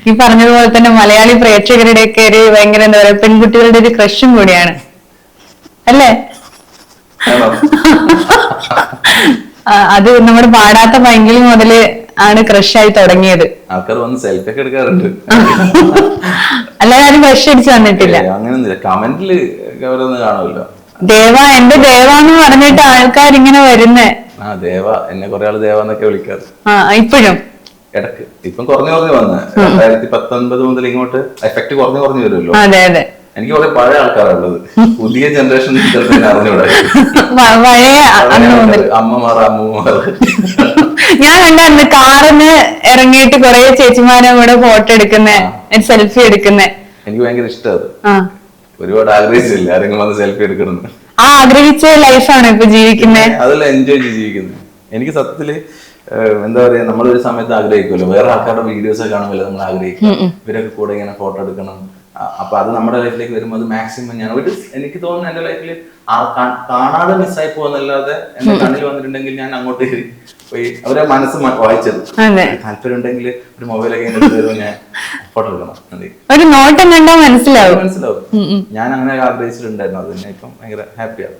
ഈ പറഞ്ഞതുപോലെ തന്നെ മലയാളി പ്രേക്ഷകരുടെ ഒക്കെ ഒരു ഭയങ്കര എന്താ പറയാ പെൺകുട്ടികളുടെ ഒരു ക്രഷും കൂടിയാണ് അല്ലേ? അത് നമ്മുടെ പാടാത്ത പൈങ്കിളി മുതല് ആണ് ക്രഷായി തുടങ്ങിയത്. ആൾക്കാർ വന്ന് സെൽഫി ഒക്കെ എടുക്കാറുണ്ട്. അല്ലാതെ ആരും ക്രഷ് അടിച്ചു വന്നിട്ടില്ല. അങ്ങനെയൊന്നുമില്ല, കമന്റില് അവരൊന്നും കാണുമല്ലോ. ദേവ എന്റെ ദേവാന്ന് പറഞ്ഞിട്ട് ആൾക്കാർ ഇങ്ങനെ വരുന്നേ. ആ ദേവ, എന്നെ കുറെ ആള് ദേവ എന്നൊക്കെ വിളിക്കാറ്. ഇപ്പോഴും ഇടക്ക്. ഇപ്പം കുറഞ്ഞു വന്ന് 2019 മുതൽ ഇങ്ങോട്ട് എഫക്ട് കുറഞ്ഞു വരുമല്ലോ. അതെ അതെ. എനിക്ക് കുറെ പഴയ ആൾക്കാരുള്ളത്, പുതിയ ജനറേഷൻ അറിഞ്ഞൂടെ. പഴയ അമ്മമാർ അമ്മൂമാർ. ഞാൻ കണ്ടായിരുന്നു കാറിന് ഇറങ്ങിയിട്ട് കുറെ ചേച്ചിമാരെ കൂടെ ഫോട്ടോ എടുക്കുന്നേ, സെൽഫി എടുക്കുന്നേ. എനിക്ക് ഭയങ്കര ഇഷ്ടം. ഒരുപാട് ആഗ്രഹിച്ചില്ല ആരെങ്കിലും വന്ന് സെൽഫി എടുക്കണം. ആഗ്രഹിച്ച ലൈഫാണ് ഇപ്പൊ ജീവിക്കുന്നത്. അതെല്ലാം എൻജോയ് ചെയ്ത് ജീവിക്കുന്നത്. എനിക്ക് സത്യത്തില് എന്താ പറയാ, നമ്മളൊരു സമയത്ത് ആഗ്രഹിക്കുമല്ലോ, വേറെ ആൾക്കാരുടെ വീഡിയോസ് ഒക്കെ കാണുമല്ലോ, നമ്മൾ ആഗ്രഹിക്കും ഇവരൊക്കെ കൂടെ ഇങ്ങനെ ഫോട്ടോ എടുക്കണം. അപ്പൊ അത് നമ്മുടെ ലൈഫിലേക്ക് വരുമ്പോൾ അത് മാക്സിമം ഞാൻ എനിക്ക് തോന്നുന്നു എന്റെ ലൈഫിൽ കാണാതെ മിസ്സായി പോകുന്നല്ലാതെ എന്റെ കണ്ണിൽ വന്നിട്ടുണ്ടെങ്കിൽ ഞാൻ അങ്ങോട്ട് പോയി അവരെ മനസ്സ് വായിച്ചത്. താല്പര്യം ഉണ്ടെങ്കിൽ ഒരു മൊബൈലൊക്കെ വരുമ്പോൾ ഞാൻ ഫോട്ടോ എടുക്കണം. ഒരു നോട്ടം കണ്ടാൽ മനസ്സിലാവും. ഞാൻ അങ്ങനെ ആഗ്രഹിച്ചിട്ടുണ്ടായിരുന്നു. അത് തന്നെ ഇപ്പം ഭയങ്കര ഹാപ്പിയാണ്.